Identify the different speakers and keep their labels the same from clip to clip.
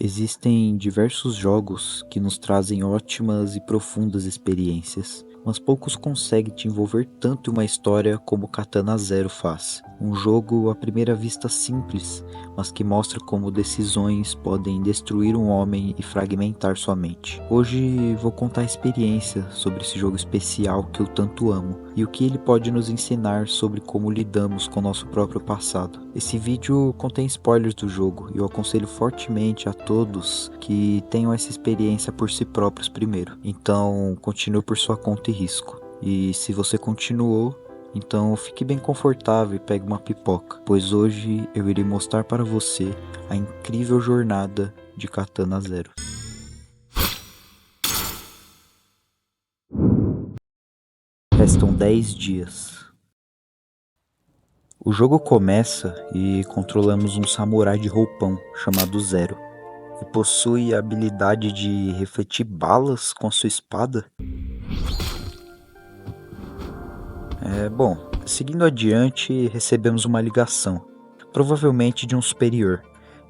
Speaker 1: Existem diversos jogos que nos trazem ótimas e profundas experiências, mas poucos conseguem te envolver tanto em uma história como Katana Zero faz. Um jogo à primeira vista simples, mas que mostra como decisões podem destruir um homem e fragmentar sua mente. Hoje vou contar a experiência sobre esse jogo especial que eu tanto amo e o que ele pode nos ensinar sobre como lidamos com nosso próprio passado. Esse vídeo contém spoilers do jogo e eu aconselho fortemente a todos que tenham essa experiência por si próprios primeiro. Então continue por sua conta e risco. E se você continuou, então fique bem confortável e pegue uma pipoca, pois hoje eu irei mostrar para você a incrível jornada de Katana Zero. Restam 10 dias. O jogo começa e controlamos um samurai de roupão chamado Zero, que possui a habilidade de refletir balas com a sua espada. Seguindo adiante, recebemos uma ligação, provavelmente de um superior.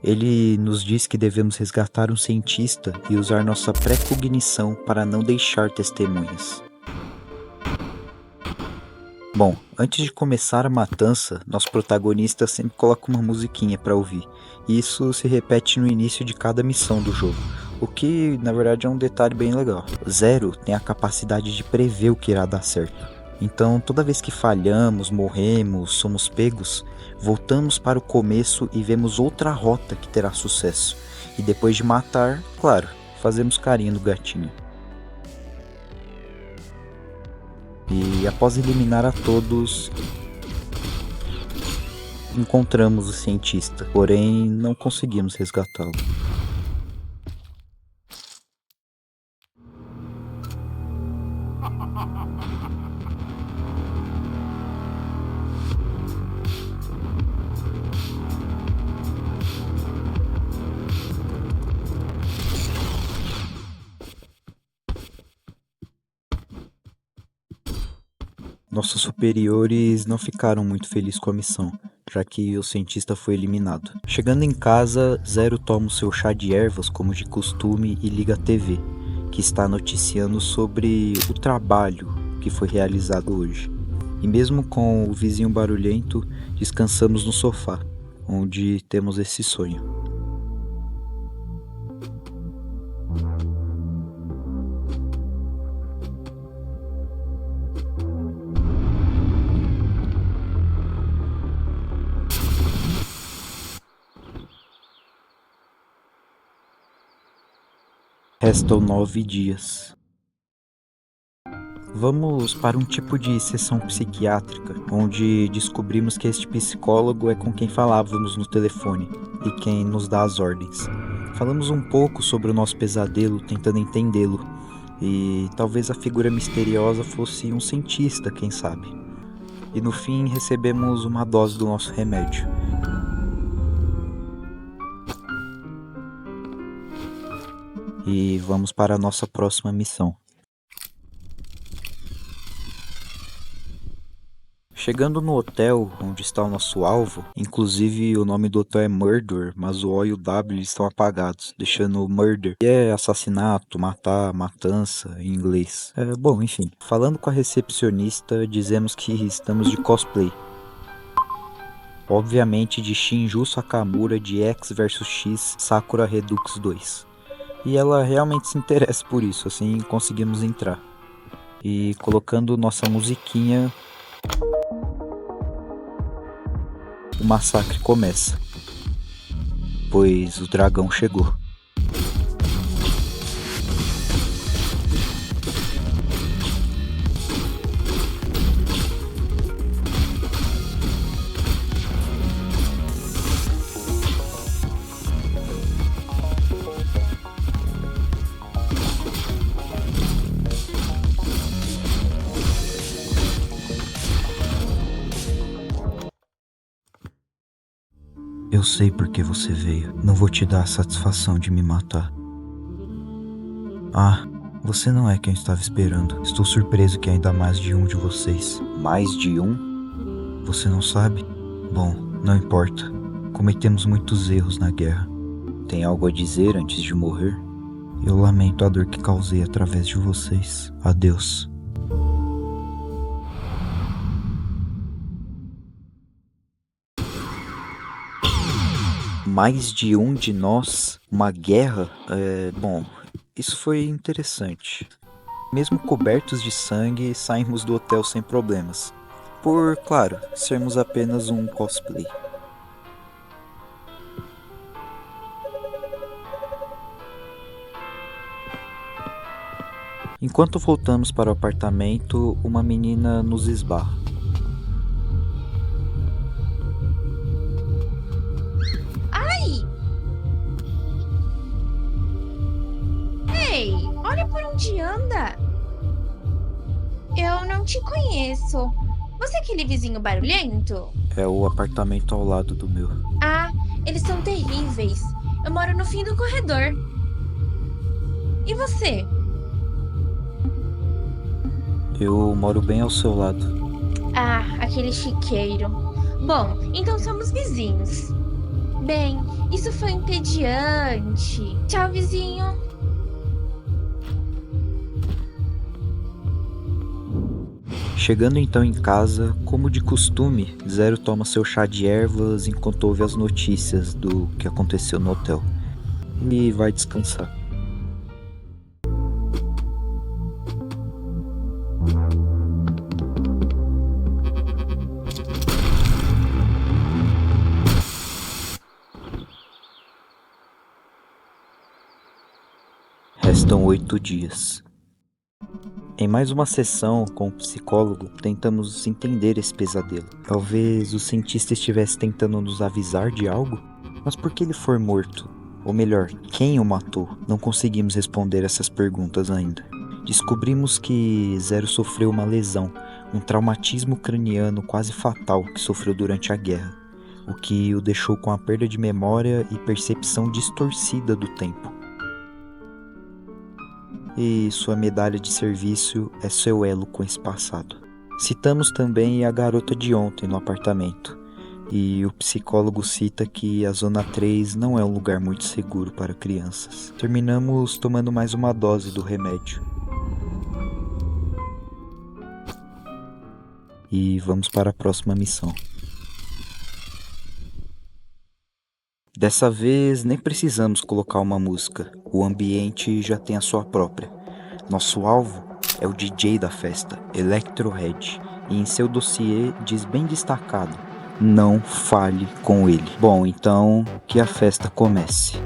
Speaker 1: Ele nos diz que devemos resgatar um cientista e usar nossa precognição para não deixar testemunhas. Bom, antes de começar a matança, nosso protagonista sempre coloca uma musiquinha para ouvir. E isso se repete no início de cada missão do jogo, o que na verdade é um detalhe bem legal. Zero tem a capacidade de prever o que irá dar certo. Então toda vez que falhamos, morremos, somos pegos, voltamos para o começo e vemos outra rota que terá sucesso. E depois de matar, claro, fazemos carinho no gatinho. E após eliminar a todos, encontramos o cientista, porém não conseguimos resgatá-lo. Nossos superiores não ficaram muito felizes com a missão, já que o cientista foi eliminado. Chegando em casa, Zero toma o seu chá de ervas como de costume e liga a TV, que está noticiando sobre o trabalho que foi realizado hoje. E mesmo com o vizinho barulhento, descansamos no sofá, onde temos esse sonho. Restam 9 dias. Vamos para um tipo de sessão psiquiátrica, onde descobrimos que este psicólogo é com quem falávamos no telefone e quem nos dá as ordens. Falamos um pouco sobre o nosso pesadelo, tentando entendê-lo, e talvez a figura misteriosa fosse um cientista, quem sabe. E no fim recebemos uma dose do nosso remédio. E vamos para a nossa próxima missão. Chegando no hotel onde está o nosso alvo, inclusive o nome do hotel é Murder, mas o O e o W estão apagados, deixando Murder, que é assassinato, matar, matança em inglês. Enfim, falando com a recepcionista, dizemos que estamos de cosplay. Obviamente de Shinju Sakamura de X vs X Sakura Redux 2. E ela realmente se interessa por isso, assim conseguimos entrar. E colocando nossa musiquinha, o massacre começa, pois o dragão chegou. Eu sei por que você veio. Não vou te dar a satisfação de me matar. Ah, você não é quem eu estava esperando. Estou surpreso que ainda há mais de um de vocês. Mais de um? Você não sabe? Bom, não importa. Cometemos muitos erros na guerra. Tem algo a dizer antes de morrer? Eu lamento a dor que causei através de vocês. Adeus. Mais de um de nós? Uma guerra? Bom, isso foi interessante. Mesmo cobertos de sangue, saímos do hotel sem problemas. Por, claro, sermos apenas um cosplay. Enquanto voltamos para o apartamento, uma menina nos esbarra.
Speaker 2: Ai! Ei, olha por onde anda. Eu não te conheço. Você é aquele vizinho barulhento?
Speaker 1: É o apartamento ao lado do meu.
Speaker 2: Ah, eles são terríveis. Eu moro no fim do corredor. E você?
Speaker 1: Eu moro bem ao seu lado.
Speaker 2: Ah, aquele chiqueiro. Bom, então somos vizinhos. Bem, isso foi entediante. Tchau, vizinho.
Speaker 1: Chegando então em casa, como de costume, Zero toma seu chá de ervas enquanto ouve as notícias do que aconteceu no hotel. E vai descansar. Restam 8 dias. Em mais uma sessão com o psicólogo, tentamos entender esse pesadelo. Talvez o cientista estivesse tentando nos avisar de algo? Mas por que ele foi morto? Ou melhor, quem o matou? Não conseguimos responder essas perguntas ainda. Descobrimos que Zero sofreu uma lesão, um traumatismo craniano quase fatal que sofreu durante a guerra, o que o deixou com a perda de memória e percepção distorcida do tempo. E sua medalha de serviço é seu elo com esse passado. Citamos também a garota de ontem no apartamento, e o psicólogo cita que a Zona 3 não é um lugar muito seguro para crianças. Terminamos tomando mais uma dose do remédio. E vamos para a próxima missão. Dessa vez nem precisamos colocar uma música, o ambiente já tem a sua própria. Nosso alvo é o DJ da festa, Electrohead, e em seu dossiê diz bem destacado: não fale com ele. Bom, então que a festa comece.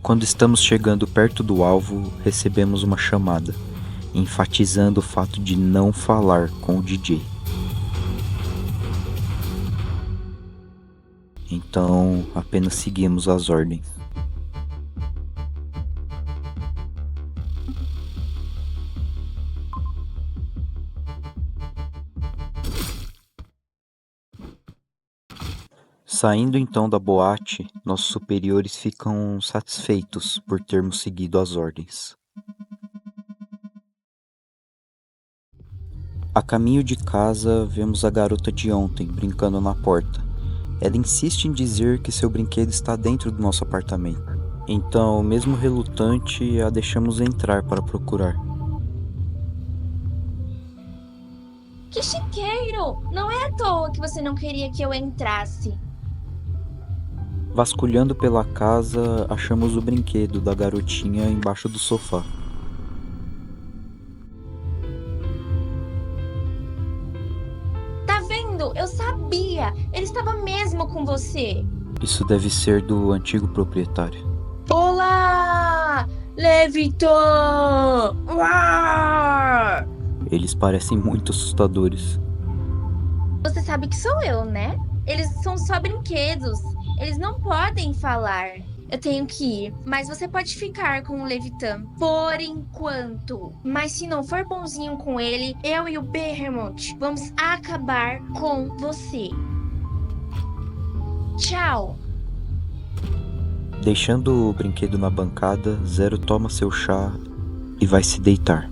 Speaker 1: Quando estamos chegando perto do alvo, recebemos uma chamada, enfatizando o fato de não falar com o DJ. Então, apenas seguimos as ordens. Saindo então da boate, nossos superiores ficam satisfeitos por termos seguido as ordens. A caminho de casa, vemos a garota de ontem brincando na porta. Ela insiste em dizer que seu brinquedo está dentro do nosso apartamento. Então, mesmo relutante, a deixamos entrar para procurar.
Speaker 2: Que chiqueiro! Não é à toa que você não queria que eu entrasse.
Speaker 1: Vasculhando pela casa, achamos o brinquedo da garotinha embaixo do sofá.
Speaker 2: Tá vendo? Eu sabia! Ele estava mesmo com você.
Speaker 1: Isso deve ser do antigo proprietário.
Speaker 2: Olá! Leviton! Uau!
Speaker 1: Eles parecem muito assustadores.
Speaker 2: Você sabe que sou eu, né? Eles são só brinquedos. Eles não podem falar. Eu tenho que ir, mas você pode ficar com o Levitan por enquanto. Mas se não for bonzinho com ele, eu e o Behemoth vamos acabar com você. Tchau.
Speaker 1: Deixando o brinquedo na bancada, Zero toma seu chá e vai se deitar.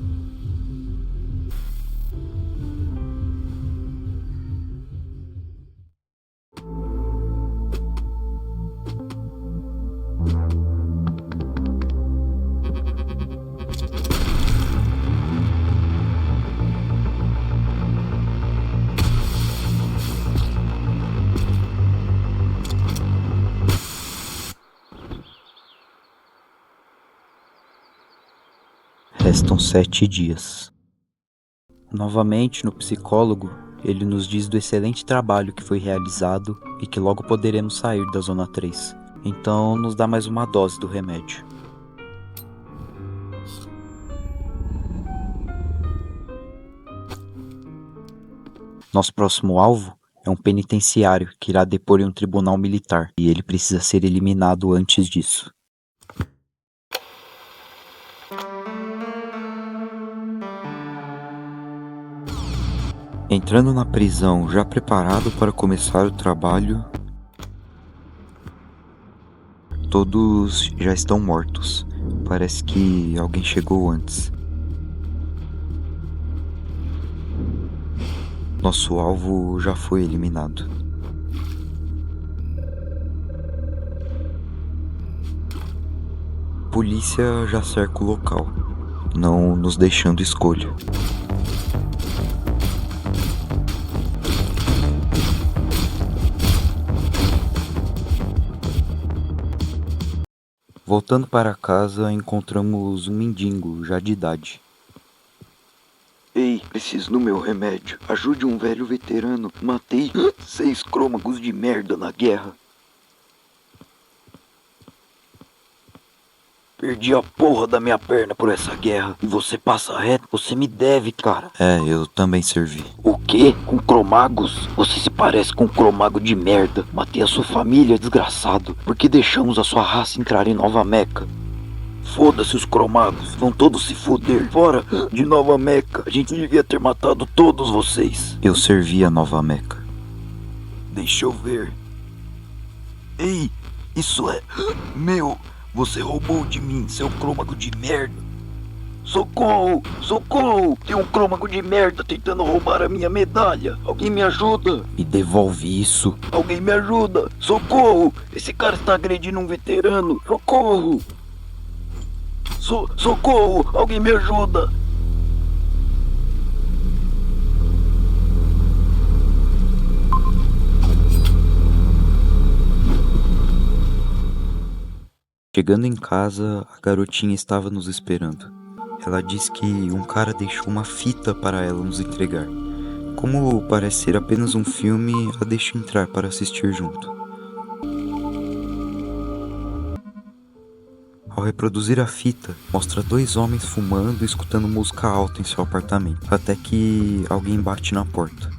Speaker 1: Restam 7 dias. Novamente no psicólogo, ele nos diz do excelente trabalho que foi realizado e que logo poderemos sair da Zona 3. Então nos dá mais uma dose do remédio. Nosso próximo alvo é um penitenciário que irá depor em um tribunal militar, e ele precisa ser eliminado antes disso. Entrando na prisão já preparado para começar o trabalho, todos já estão mortos. Parece que alguém chegou antes. Nosso alvo já foi eliminado. Polícia já cerca o local, não nos deixando escolha. Voltando para casa, encontramos um mendigo já de idade. Ei, preciso do meu remédio. Ajude um velho veterano. Matei 6 crômagos de merda na guerra. Perdi a porra da minha perna por essa guerra. E você passa reto, você me deve, cara. É, eu também servi. O quê? Com cromagos? Você se parece com um cromago de merda. Matei a sua família, desgraçado. Por que deixamos a sua raça entrar em Nova Meca? Foda-se os cromagos, vão todos se foder. Fora de Nova Meca, a gente devia ter matado todos vocês. Eu servi a Nova Meca. Deixa eu ver. Ei, isso é meu. Você roubou de mim, seu crômago de merda. Socorro, socorro. Tem um crômago de merda tentando roubar a minha medalha. Alguém me ajuda. Me devolve isso. Alguém me ajuda. Socorro. Esse cara está agredindo um veterano. Socorro. Socorro! Alguém me ajuda! Chegando em casa, a garotinha estava nos esperando. Ela disse que um cara deixou uma fita para ela nos entregar. Como parece ser apenas um filme, a deixo entrar para assistir junto. Ao reproduzir a fita, mostra 2 homens fumando e escutando música alta em seu apartamento, até que alguém bate na porta.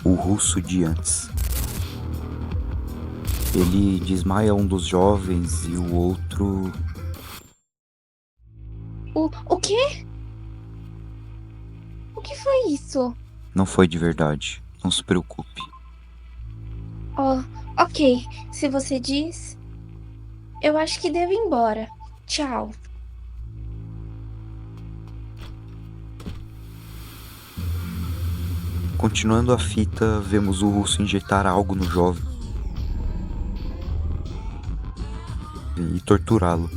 Speaker 1: O russo de antes. Ele desmaia um dos jovens e o outro...
Speaker 2: O quê? O que foi isso?
Speaker 1: Não foi de verdade, não se preocupe.
Speaker 2: Oh, ok. Se você diz, eu acho que devo ir embora. Tchau.
Speaker 1: Continuando a fita, vemos o russo injetar algo no jovem e torturá-lo.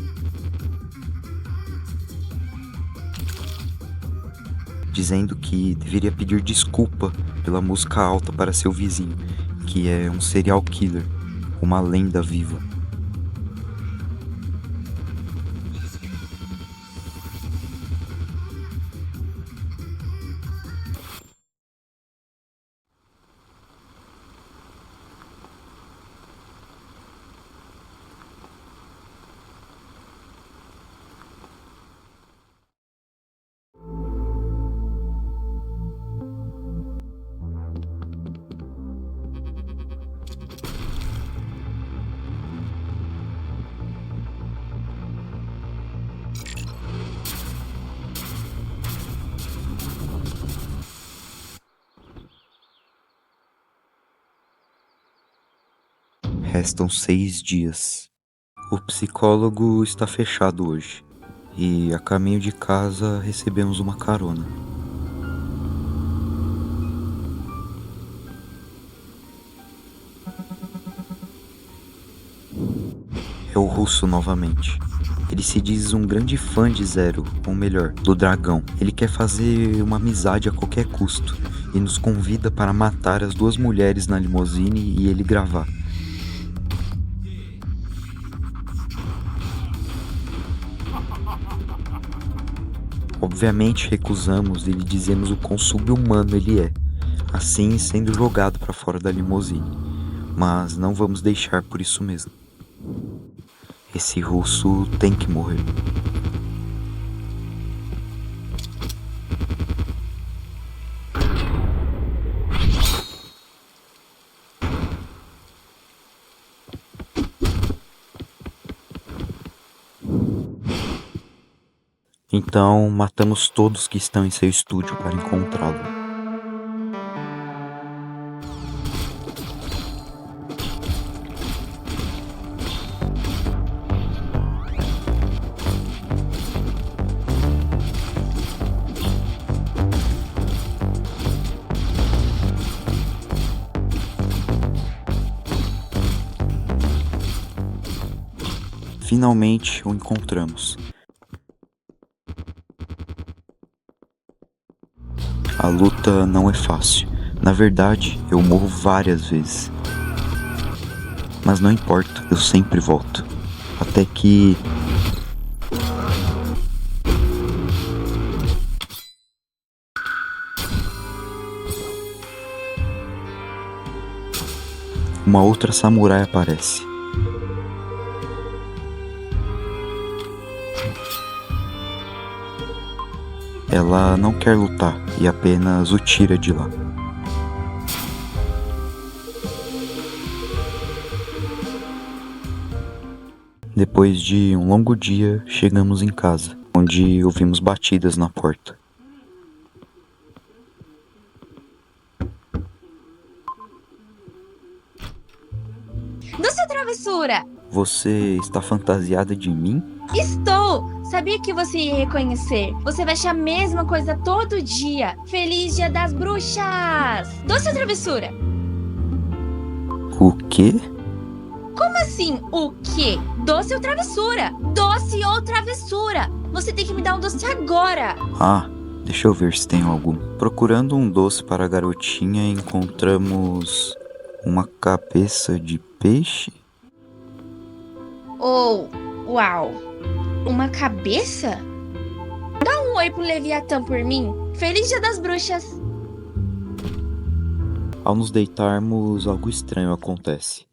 Speaker 1: Dizendo que deveria pedir desculpa pela música alta para seu vizinho, que é um serial killer, uma lenda viva. Restam 6 dias. O psicólogo está fechado hoje. E a caminho de casa recebemos uma carona. É o russo novamente. Ele se diz um grande fã de Zero, ou melhor, do dragão. Ele quer fazer uma amizade a qualquer custo e nos convida para matar as 2 mulheres na limusine e ele gravar. Obviamente recusamos e lhe dizemos o quão sub-humano ele é, assim sendo jogado para fora da limusine. Mas não vamos deixar por isso mesmo. Esse russo tem que morrer. Então matamos todos que estão em seu estúdio para encontrá-lo. Finalmente o encontramos. A luta não é fácil. Na verdade, eu morro várias vezes. Mas não importa, eu sempre volto. Até que... uma outra samurai aparece. Ela não quer lutar e apenas o tira de lá. Depois de um longo dia, chegamos em casa, onde ouvimos batidas na porta.
Speaker 2: Doce travessura!
Speaker 1: Você está fantasiada de mim?
Speaker 2: Estou! Sabia que você ia reconhecer. Você veste a mesma coisa todo dia. Feliz Dia das Bruxas! Doce ou travessura?
Speaker 1: O quê?
Speaker 2: Como assim, o quê? Doce ou travessura? Doce ou travessura? Você tem que me dar um doce agora!
Speaker 1: Ah, deixa eu ver se tem algum. Procurando um doce para a garotinha, encontramos uma cabeça de peixe.
Speaker 2: Oh, uau! Uma cabeça? Dá um oi pro Leviatã por mim. Feliz Dia das Bruxas!
Speaker 1: Ao nos deitarmos, algo estranho acontece.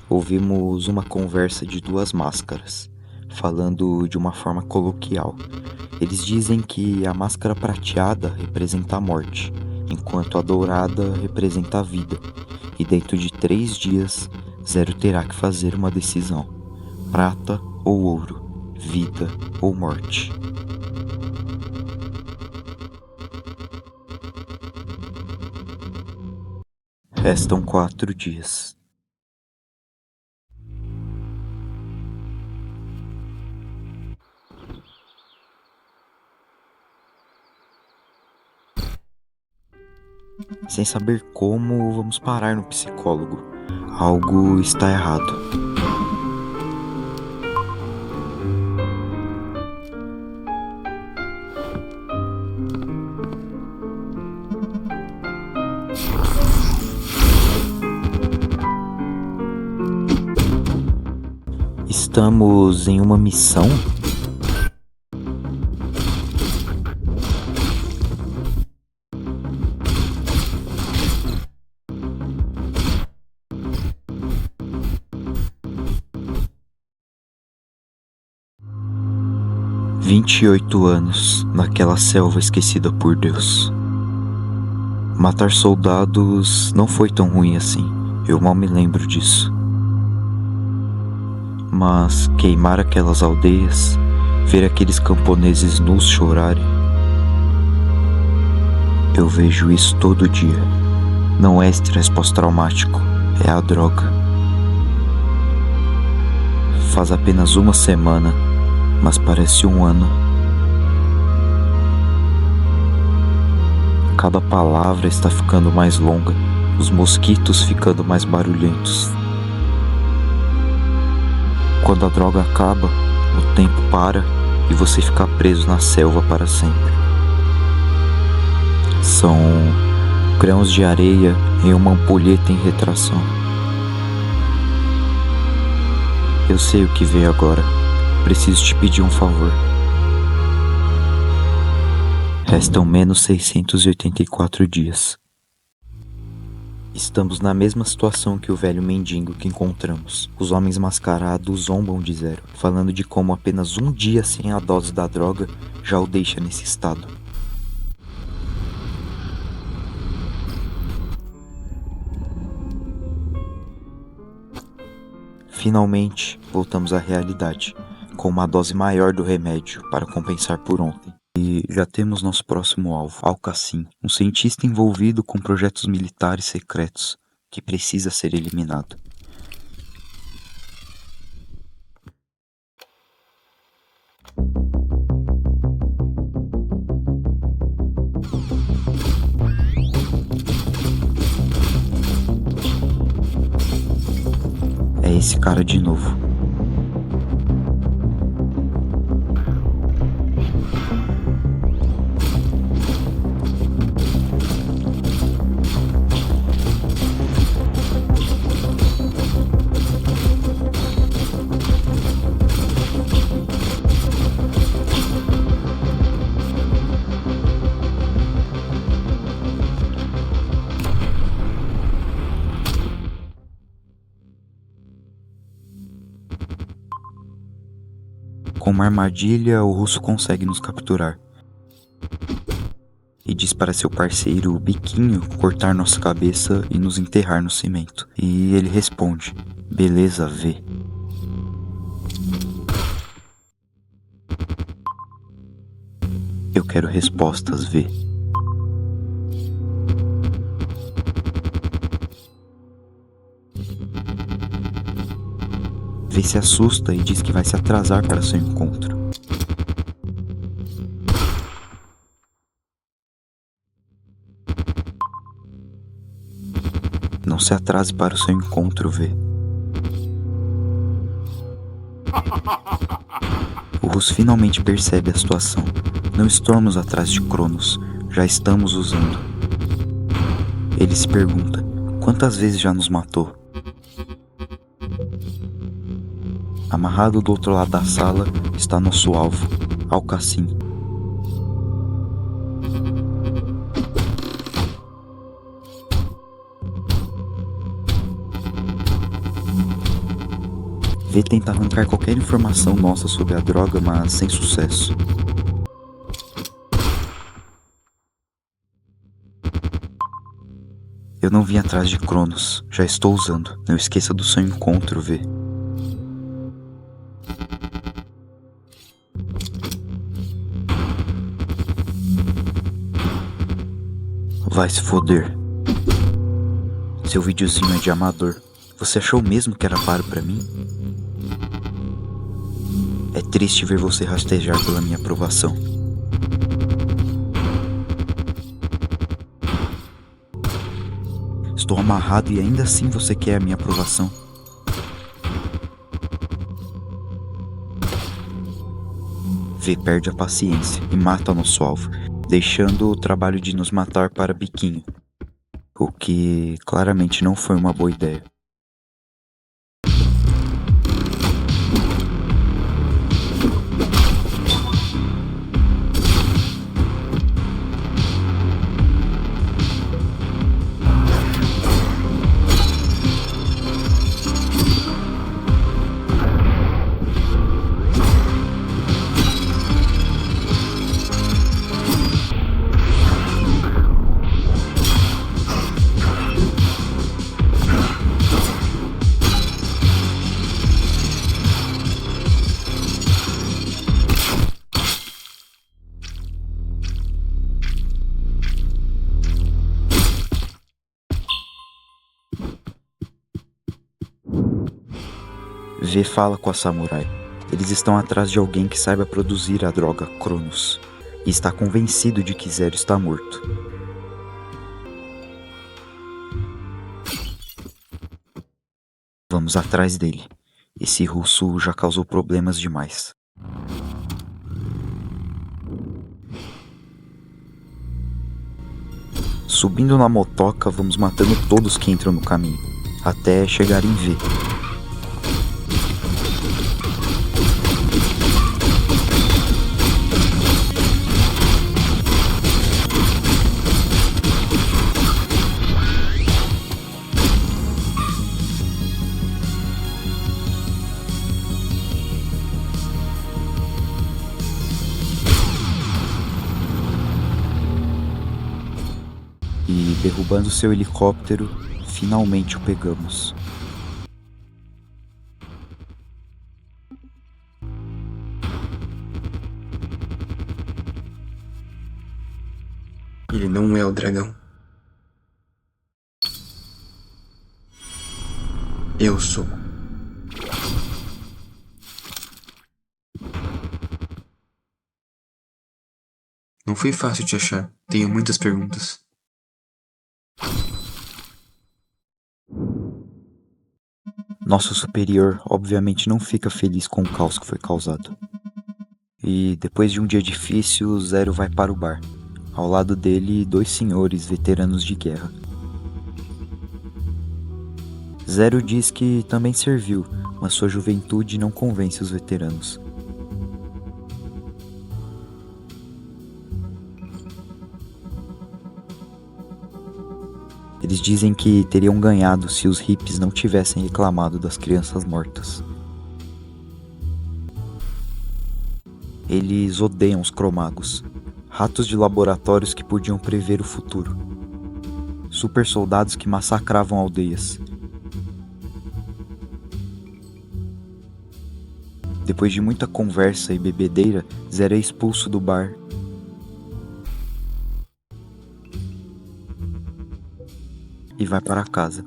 Speaker 1: Ouvimos uma conversa de 2 máscaras, falando de uma forma coloquial. Eles dizem que a máscara prateada representa a morte, enquanto a dourada representa a vida. E dentro de 3 dias, Zero terá que fazer uma decisão: prata ou ouro, vida ou morte. Restam 4 dias. Sem saber como, vamos parar no psicólogo. Algo está errado. Estamos em uma missão? Vinte e 28 anos naquela selva esquecida por Deus. Matar soldados não foi tão ruim assim, eu mal me lembro disso. Mas queimar aquelas aldeias, ver aqueles camponeses nus chorarem, eu vejo isso todo dia. Não é estresse pós-traumático, é a droga. faz apenas uma semana, mas parece um ano. Cada palavra está ficando mais longa, os mosquitos ficando mais barulhentos. Quando a droga acaba, o tempo para e você fica preso na selva para sempre. São grãos de areia em uma ampulheta em retração. Eu sei o que veio agora. Preciso te pedir um favor. Restam menos 684 dias. Estamos na mesma situação que o velho mendigo que encontramos. Os homens mascarados zombam de Zero, falando de como apenas um dia sem a dose da droga já o deixa nesse estado. Finalmente, voltamos à realidade, com uma dose maior do remédio para compensar por ontem. E já temos nosso próximo alvo, Alcacim, um cientista envolvido com projetos militares secretos, que precisa ser eliminado. É esse cara de novo. Com uma armadilha, o russo consegue nos capturar. E diz para seu parceiro, o Biquinho, cortar nossa cabeça e nos enterrar no cimento. E ele responde, beleza, V. Eu quero respostas, V. V se assusta e diz que vai se atrasar para seu encontro. Não se atrase para o seu encontro, V. O russo finalmente percebe a situação. Não estamos atrás de Cronos, já estamos usando. Ele se pergunta, quantas vezes já nos matou? Amarrado do outro lado da sala está nosso alvo, Alcacim. V tenta arrancar qualquer informação nossa sobre a droga, mas sem sucesso. Eu não vim atrás de Cronos, já estou usando. Não esqueça do seu encontro, V. Vai se foder. Seu videozinho é de amador. Você achou mesmo que era paro pra mim? É triste ver você rastejar pela minha aprovação. Estou amarrado e ainda assim você quer a minha aprovação. V perde a paciência e mata o nosso alvo, deixando o trabalho de nos matar para Biquinho, o que claramente não foi uma boa ideia. V fala com a samurai. Eles estão atrás de alguém que saiba produzir a droga Cronos e está convencido de que Zero está morto. Vamos atrás dele. Esse russo já causou problemas demais. Subindo na motoca, vamos matando todos que entram no caminho, até chegar em V. E derrubando seu helicóptero, finalmente o pegamos.
Speaker 3: Ele não é o dragão. Eu sou. Não foi fácil te achar. Tenho muitas perguntas.
Speaker 1: Nosso superior obviamente não fica feliz com o caos que foi causado. E depois de um dia difícil, Zero vai para o bar. Ao lado dele, 2 senhores veteranos de guerra. Zero diz que também serviu, mas sua juventude não convence os veteranos. Eles dizem que teriam ganhado se os hippies não tivessem reclamado das crianças mortas. Eles odeiam os cromagos, ratos de laboratórios que podiam prever o futuro, super soldados que massacravam aldeias. Depois de muita conversa e bebedeira, Zero é expulso do bar. E vai para casa.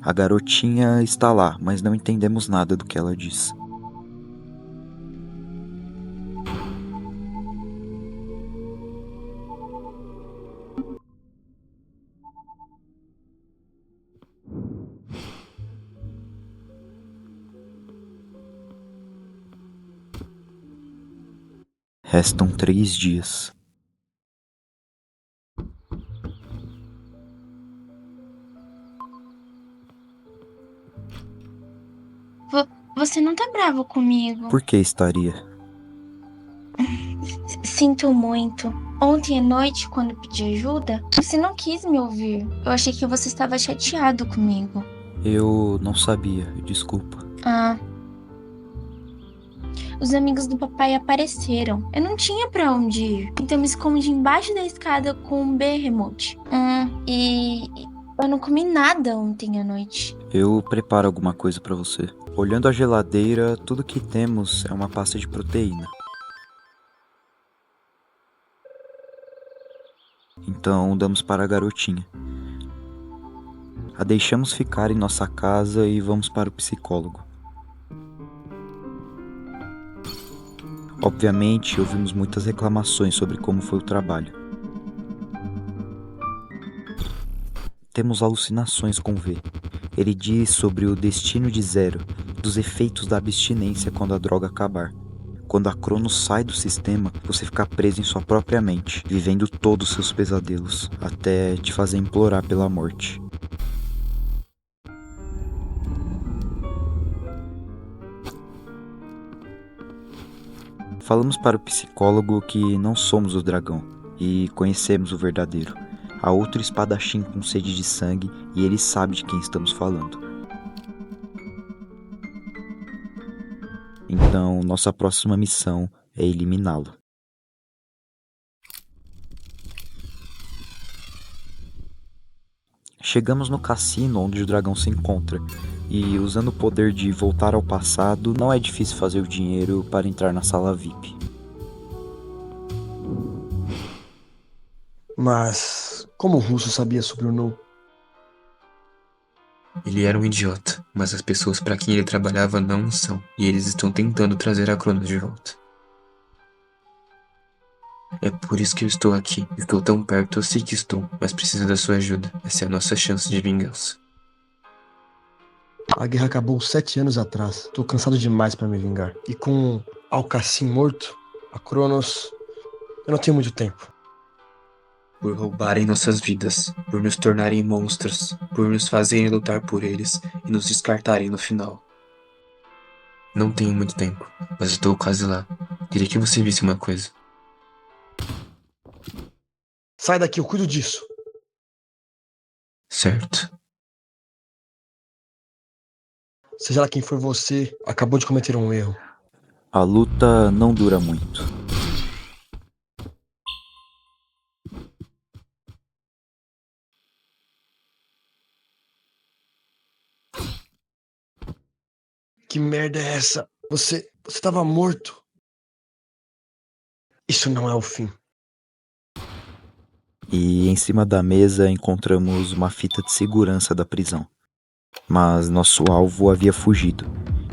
Speaker 1: A garotinha está lá, mas não entendemos nada do que ela diz. Restam 3 dias.
Speaker 2: Você não tá bravo comigo?
Speaker 1: Por que estaria?
Speaker 2: Sinto muito. Ontem à noite, quando pedi ajuda, você não quis me ouvir. Eu achei que você estava chateado comigo.
Speaker 1: Eu não sabia, desculpa.
Speaker 2: Ah. Os amigos do papai apareceram. Eu não tinha pra onde ir. Então me escondi embaixo da escada com um Behemoth. E eu não comi nada ontem à noite.
Speaker 1: Eu preparo alguma coisa pra você. Olhando a geladeira, tudo que temos é uma pasta de proteína. Então damos para a garotinha. A deixamos ficar em nossa casa e vamos para o psicólogo. Obviamente, ouvimos muitas reclamações sobre como foi o trabalho. Temos alucinações com V. Ele diz sobre o destino de Zero, dos efeitos da abstinência quando a droga acabar. Quando a Cronos sai do sistema, você fica preso em sua própria mente, vivendo todos os seus pesadelos, até te fazer implorar pela morte. Falamos para o psicólogo que não somos o dragão e conhecemos o verdadeiro. Há outro espadachim com sede de sangue e ele sabe de quem estamos falando. Então, nossa próxima missão é eliminá-lo. Chegamos no cassino onde o dragão se encontra, e usando o poder de voltar ao passado, não é difícil fazer o dinheiro para entrar na sala VIP.
Speaker 4: Mas como o russo sabia sobre o Nu?
Speaker 3: Ele era um idiota, mas as pessoas para quem ele trabalhava não são, e eles estão tentando trazer a Cronos de volta. É por isso que eu estou aqui. Estou tão perto, eu sei que estou, mas preciso da sua ajuda. Essa é a nossa chance de vingança.
Speaker 4: A guerra acabou 7 anos atrás. Tô cansado demais pra me vingar. E com Alcacim morto, a Cronos, eu não tenho muito tempo.
Speaker 3: Por roubarem nossas vidas, por nos tornarem monstros, por nos fazerem lutar por eles e nos descartarem no final. Não tenho muito tempo, mas estou quase lá. Queria que você visse uma coisa.
Speaker 4: Sai daqui, eu cuido disso.
Speaker 3: Certo.
Speaker 4: Seja lá quem for você, acabou de cometer um erro.
Speaker 1: A luta não dura muito.
Speaker 4: Que merda é essa? Você tava morto. Isso não é o fim.
Speaker 1: E em cima da mesa encontramos uma fita de segurança da prisão. Mas nosso alvo havia fugido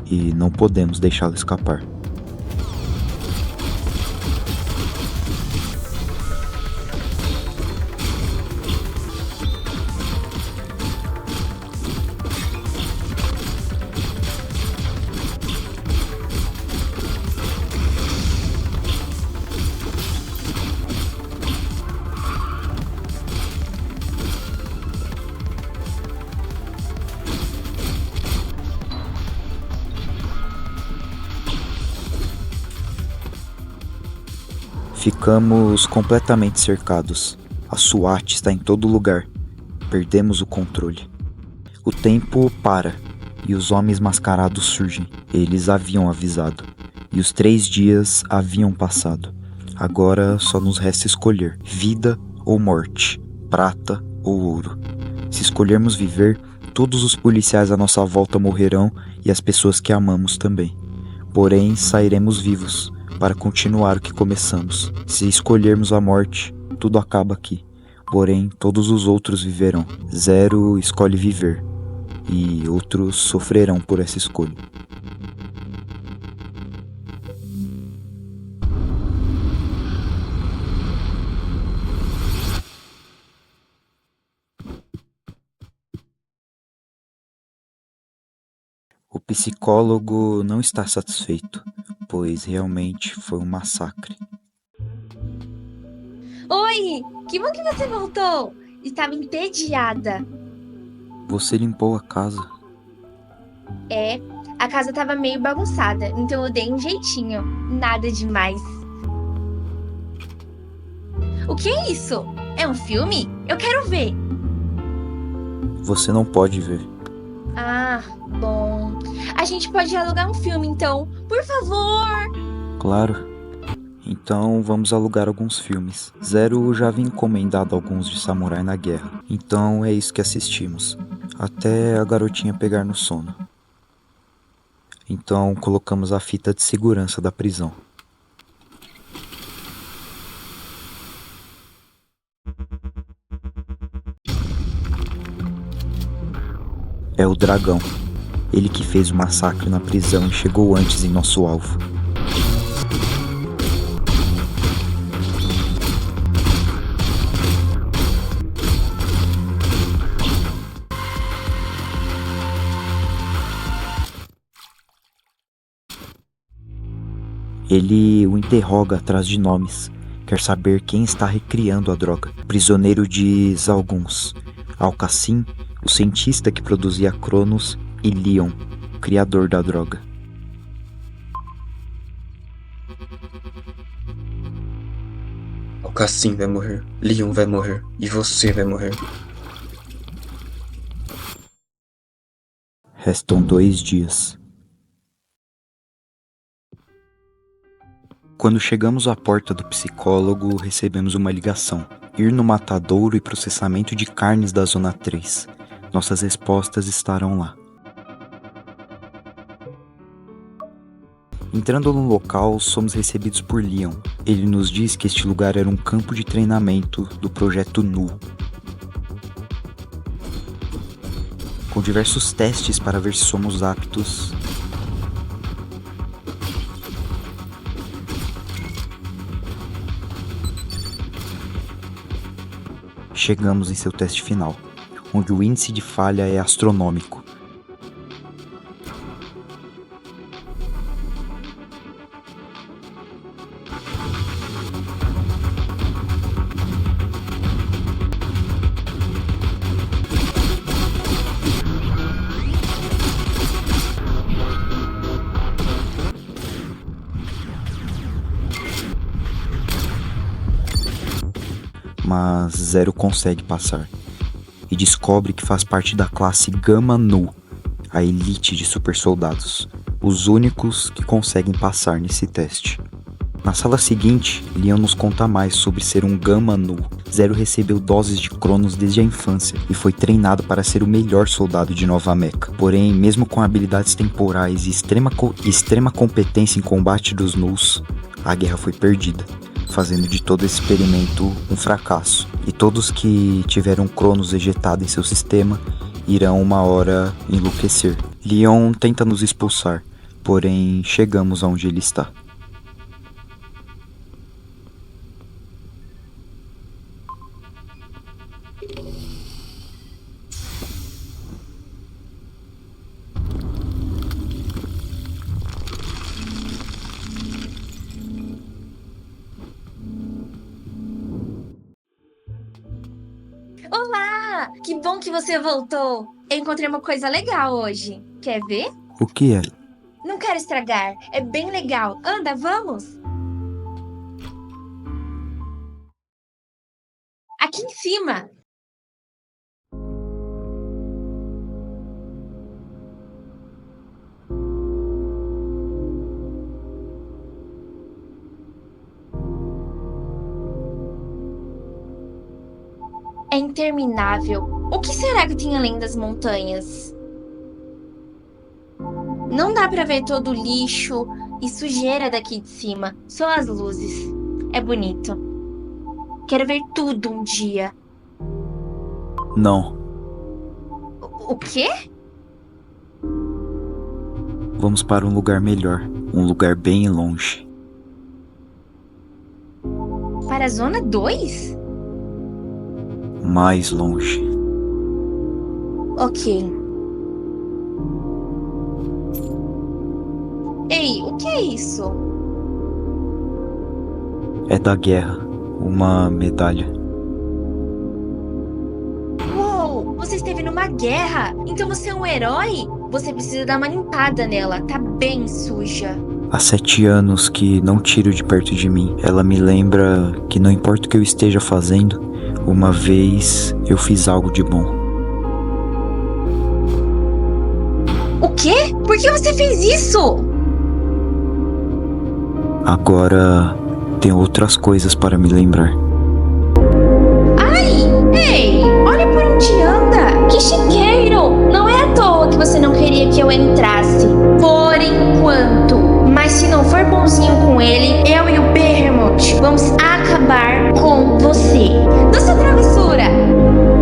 Speaker 1: e não podemos deixá-lo escapar. Ficamos completamente cercados. A SWAT está em todo lugar. Perdemos o controle. O tempo para e os homens mascarados surgem. Eles haviam avisado. E os 3 dias haviam passado. Agora só nos resta escolher: vida ou morte, prata ou ouro. Se escolhermos viver, todos os policiais à nossa volta morrerão e as pessoas que amamos também. Porém, sairemos vivos para continuar o que começamos. Se escolhermos a morte, tudo acaba aqui. Porém, todos os outros viverão. Zero escolhe viver, e outros sofrerão por essa escolha. O psicólogo não está satisfeito, pois realmente foi um massacre.
Speaker 2: Oi, que bom que você voltou. Estava entediada.
Speaker 1: Você limpou a casa?
Speaker 2: É, a casa estava meio bagunçada, então eu dei um jeitinho. Nada demais. O que é isso? É um filme? Eu quero ver.
Speaker 1: Você não pode ver.
Speaker 2: Ah, bom. A gente pode alugar um filme, então. Por favor.
Speaker 1: Claro. Então vamos alugar alguns filmes. Zero já havia encomendado alguns de samurai na guerra. Então é isso que assistimos. Até a garotinha pegar no sono. Então colocamos a fita de segurança da prisão. É o dragão. Ele que fez o massacre na prisão e chegou antes em nosso alvo. Ele o interroga atrás de nomes. Quer saber quem está recriando a droga. Prisioneiro diz alguns. Alcacim, o cientista que produzia Cronos, e Leon, o criador da droga.
Speaker 3: Alcacim vai morrer, Leon vai morrer e você vai morrer.
Speaker 1: Restam 2 dias. Quando chegamos à porta do psicólogo, recebemos uma ligação. Ir no matadouro e processamento de carnes da Zona 3. Nossas respostas estarão lá. Entrando no local, somos recebidos por Leon. Ele nos diz que este lugar era um campo de treinamento do Projeto Nu. com diversos testes para ver se somos aptos. Chegamos em seu teste final, onde o índice de falha é astronômico. Mas Zero consegue passar e descobre que faz parte da classe Gamma Nu, a elite de super soldados, os únicos que conseguem passar nesse teste. Na sala seguinte, Leon nos conta mais sobre ser um Gamma Nu. Zero recebeu doses de Cronos desde a infância e foi treinado para ser o melhor soldado de Nova Meca. Porém, mesmo com habilidades temporais e extrema competência em combate dos Nus, a guerra foi perdida, fazendo de todo esse experimento um fracasso. E todos que tiveram Cronos ejetado em seu sistema irão uma hora enlouquecer. Leon tenta nos expulsar, porém chegamos aonde ele está.
Speaker 2: Olá! Que bom que você voltou! Eu encontrei uma coisa legal hoje. Quer ver?
Speaker 1: O que é?
Speaker 2: Não quero estragar. É bem legal. Anda, vamos! Aqui em cima! É interminável. O que será que tem além das montanhas? Não dá pra ver todo o lixo e sujeira daqui de cima. Só as luzes. É bonito. Quero ver tudo um dia.
Speaker 1: Não.
Speaker 2: O quê?
Speaker 1: Vamos para um lugar melhor, um lugar bem longe.
Speaker 2: Para a zona 2?
Speaker 1: Mais longe.
Speaker 2: Ok. Ei, o que é isso?
Speaker 1: É da guerra, uma medalha.
Speaker 2: Uou, você esteve numa guerra? Então você é um herói? Você precisa dar uma limpada nela, tá bem suja.
Speaker 1: Há 7 anos que não tiro de perto de mim. Ela me lembra que não importa o que eu esteja fazendo, uma vez eu fiz algo de bom.
Speaker 2: O quê? Por que você fez isso?
Speaker 1: Agora tenho outras coisas para me lembrar.
Speaker 2: Ai! Ei! Olha por onde anda! Que chiqueiro! Não é à toa que você não queria que eu entrasse. Por enquanto. Mas se não for bonzinho com ele, eu e o Behemoth vamos acabar com você. Nossa travessura!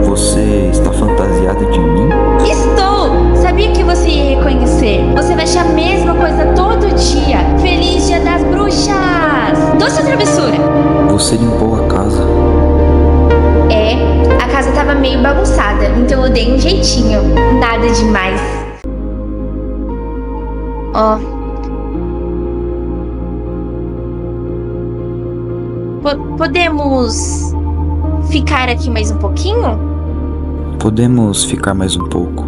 Speaker 1: Você está fantasiada de mim?
Speaker 2: Estou! Sabia que você ia reconhecer. Você vai achar a mesma coisa todo dia. Feliz Dia das Bruxas! Doce travessura!
Speaker 1: Você limpou a casa.
Speaker 2: É, a casa tava meio bagunçada, então eu dei um jeitinho. Nada demais. Ó. Podemos ficar aqui mais um pouquinho?
Speaker 1: Podemos ficar mais um pouco.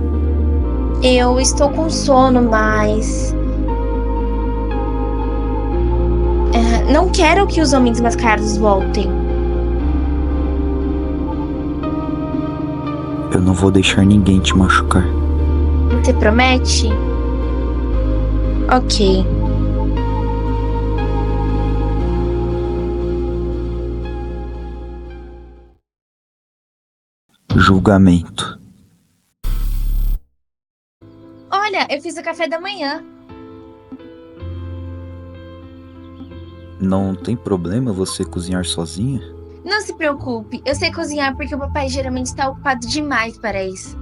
Speaker 2: Eu estou com sono, mas... não quero que os homens mascarados voltem.
Speaker 1: Eu não vou deixar ninguém te machucar.
Speaker 2: Você promete? Ok.
Speaker 1: Julgamento.
Speaker 2: Olha, eu fiz o café da manhã.
Speaker 1: Não tem problema você cozinhar sozinha?
Speaker 2: Não se preocupe, eu sei cozinhar porque o papai geralmente está ocupado demais para isso.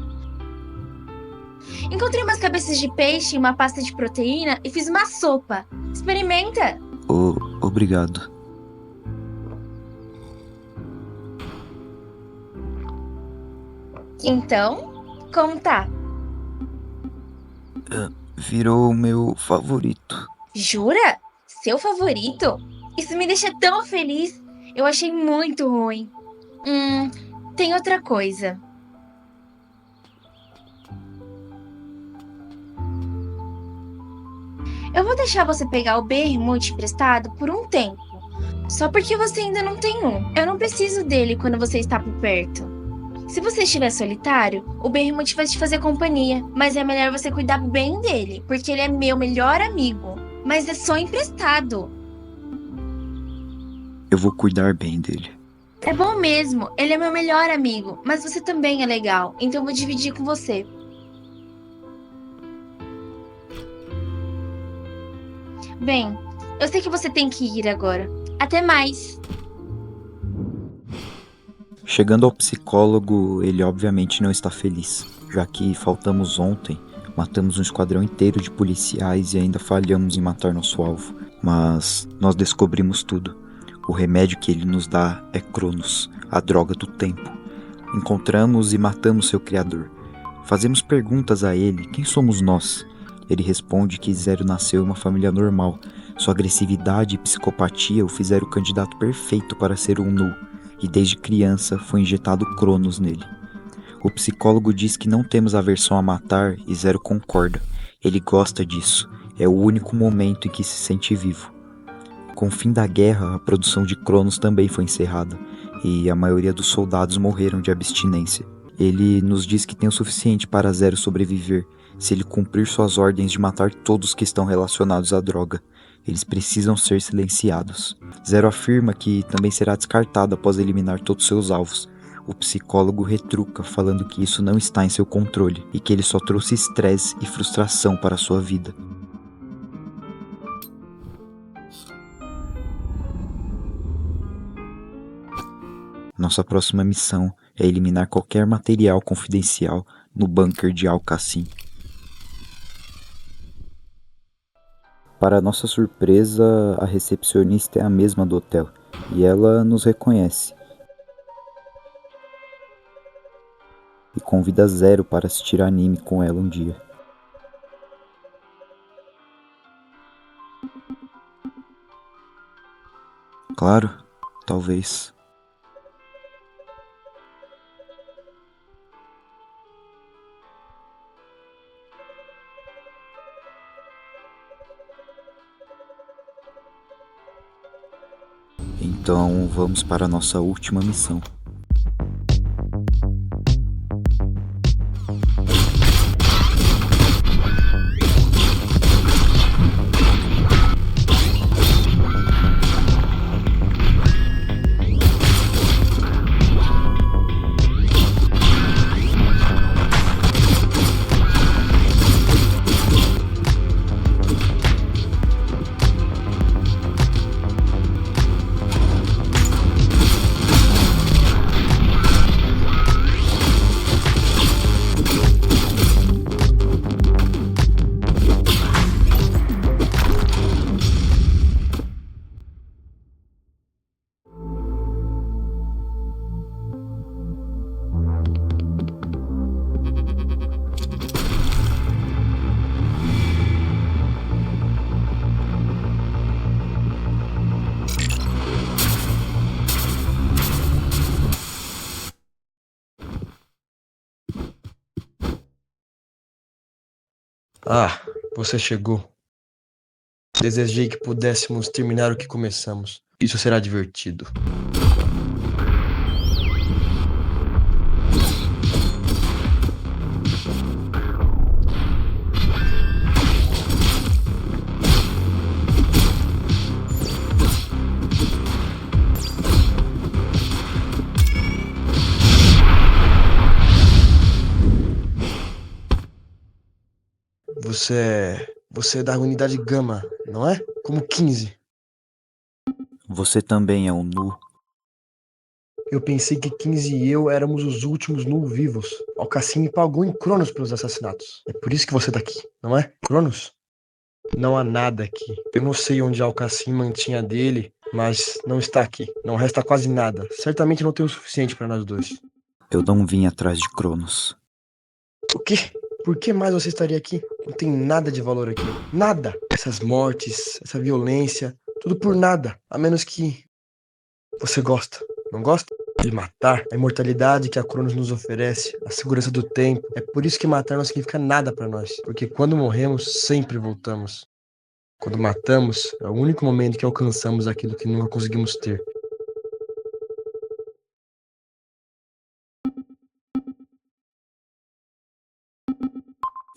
Speaker 2: Encontrei umas cabeças de peixe e uma pasta de proteína e fiz uma sopa. Experimenta!
Speaker 1: Obrigado.
Speaker 2: Então, como tá?
Speaker 1: Virou o meu favorito.
Speaker 2: Jura? Seu favorito? Isso me deixa tão feliz. Eu achei muito ruim. Tem outra coisa. Eu vou deixar você pegar o bermute emprestado por um tempo. Só porque você ainda não tem um. Eu não preciso dele quando você está por perto. Se você estiver solitário, o bermute vai te fazer companhia. Mas é melhor você cuidar bem dele, porque ele é meu melhor amigo. Mas é só emprestado.
Speaker 1: Eu vou cuidar bem dele.
Speaker 2: É bom mesmo, ele é meu melhor amigo, mas você também é legal, então eu vou dividir com você. Bem, eu sei que você tem que ir agora. Até mais!
Speaker 1: Chegando ao psicólogo, ele obviamente não está feliz, já que faltamos ontem, matamos um esquadrão inteiro de policiais e ainda falhamos em matar nosso alvo. Mas nós descobrimos tudo. O remédio que ele nos dá é Cronos, a droga do tempo. Encontramos e matamos seu criador. Fazemos perguntas a ele, quem somos nós? Ele responde que Zero nasceu em uma família normal. Sua agressividade e psicopatia o fizeram o candidato perfeito para ser um Nu, e desde criança foi injetado Cronos nele. O psicólogo diz que não temos aversão a matar e Zero concorda. Ele gosta disso, é o único momento em que se sente vivo. Com o fim da guerra, a produção de Cronos também foi encerrada, e a maioria dos soldados morreram de abstinência. Ele nos diz que tem o suficiente para Zero sobreviver, se ele cumprir suas ordens de matar todos que estão relacionados à droga. Eles precisam ser silenciados. Zero afirma que também será descartado após eliminar todos seus alvos. O psicólogo retruca, falando que isso não está em seu controle e que ele só trouxe estresse e frustração para sua vida. Nossa próxima missão é eliminar qualquer material confidencial no bunker de Al-Qassim. Para nossa surpresa, a recepcionista é a mesma do hotel, e ela nos reconhece. E convida Zero para assistir anime com ela um dia. Claro, talvez. Então vamos para a nossa última missão.
Speaker 4: Ah, você chegou. Desejei que pudéssemos terminar o que começamos. Isso será divertido. Você é da unidade Gama, não é? Como 15.
Speaker 1: Você também é um Nu.
Speaker 4: Eu pensei que 15 e eu éramos os últimos vivos. Alcacim me pagou em Cronos pelos assassinatos. É por isso que você tá aqui, não é? Cronos? Não há nada aqui. Eu não sei onde Alcacim mantinha dele, mas não está aqui. Não resta quase nada. Certamente não tem o suficiente para nós dois.
Speaker 1: Eu não vim atrás de Cronos.
Speaker 4: O quê? Por que mais você estaria aqui? Não tem nada de valor aqui. Nada! Essas mortes, essa violência, tudo por nada. A menos que você gosta. Não gosta? De matar, a imortalidade que a Cronos nos oferece, a segurança do tempo. É por isso que matar não significa nada para nós. Porque quando morremos, sempre voltamos. Quando matamos, é o único momento que alcançamos aquilo que nunca conseguimos ter.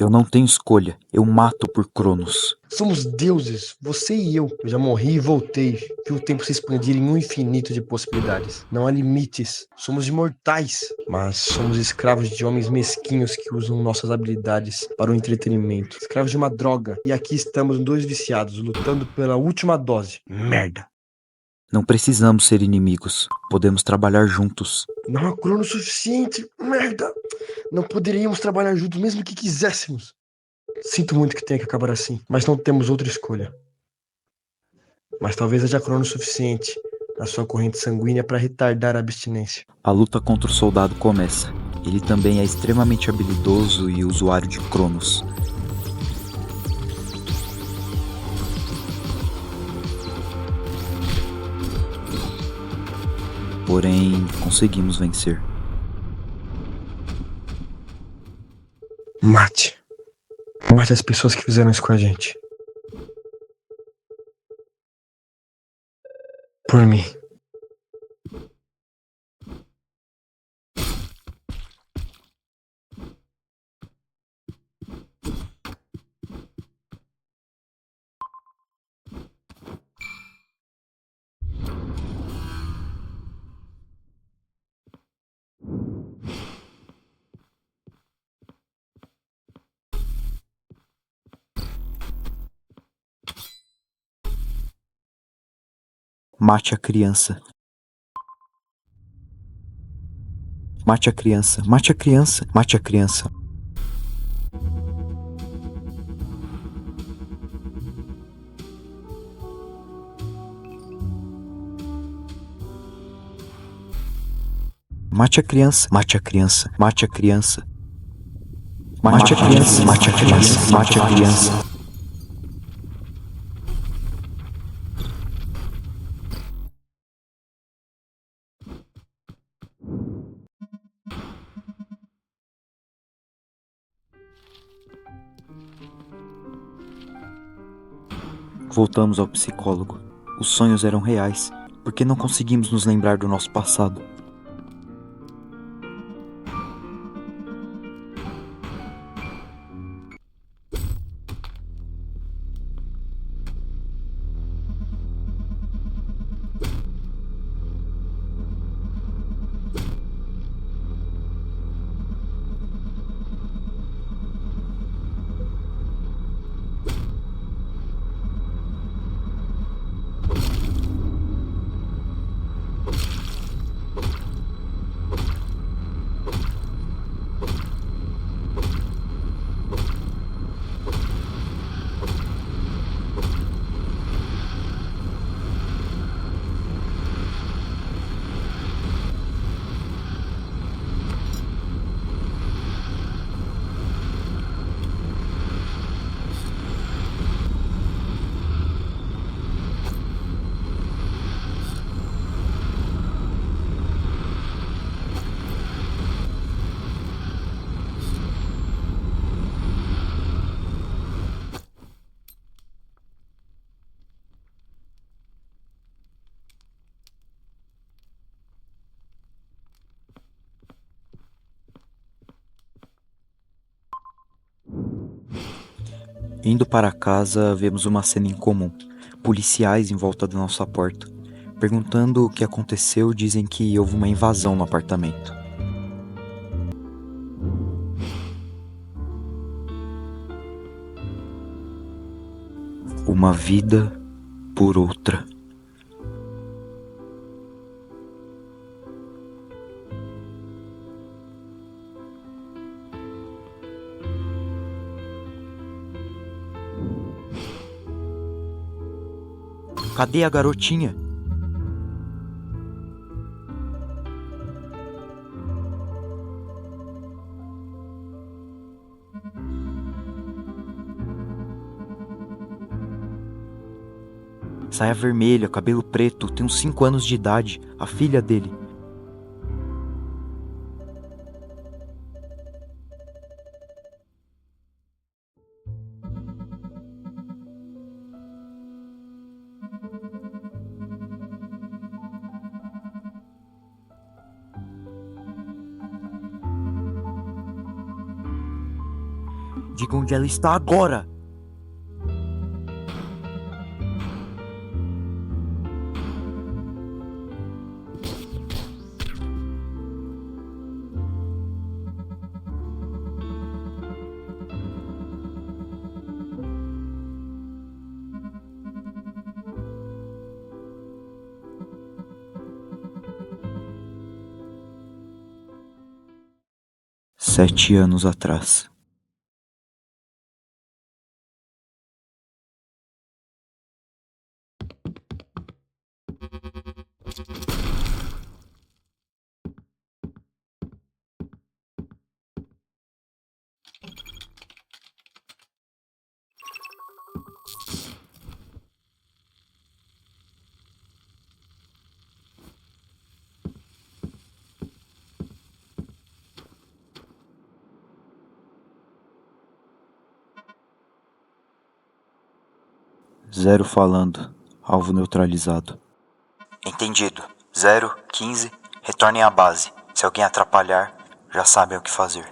Speaker 1: Eu não tenho escolha. Eu mato por Cronos.
Speaker 4: Somos deuses, você e eu. Eu já morri e voltei. Vi o tempo se expandir em um infinito de possibilidades. Não há limites. Somos imortais, mas somos escravos de homens mesquinhos que usam nossas habilidades para o entretenimento. Escravos de uma droga. E aqui estamos dois viciados, lutando pela última dose. Merda.
Speaker 1: Não precisamos ser inimigos. Podemos trabalhar juntos.
Speaker 4: Não há crono suficiente. Merda. Não poderíamos trabalhar juntos mesmo que quiséssemos. Sinto muito que tenha que acabar assim, mas não temos outra escolha. Mas talvez haja crono suficiente na sua corrente sanguínea para retardar a abstinência.
Speaker 1: A luta contra o soldado começa. Ele também é extremamente habilidoso e usuário de Cronos. Porém, conseguimos vencer.
Speaker 4: Mate. Mate as pessoas que fizeram isso com a gente. Por mim.
Speaker 1: Mate a criança. Mate a criança. Mate a criança. Mate a criança. Mate a criança. Mate a criança. Mate a criança. Mate a criança. Mate a criança. Mate a criança. Voltamos ao psicólogo. Os sonhos eram reais. Por que não conseguimos nos lembrar do nosso passado? Indo para casa, vemos uma cena incomum. Policiais em volta da nossa porta. Perguntando o que aconteceu, dizem que houve uma invasão no apartamento. Uma vida por outra. Cadê a garotinha? Saia vermelha, cabelo preto, tem uns 5 anos de idade, a filha dele. Diga onde ela está agora! Sete anos atrás. Zero falando. Alvo neutralizado. Entendido. 0, 15, retornem à base. Se alguém atrapalhar, já sabem o que fazer.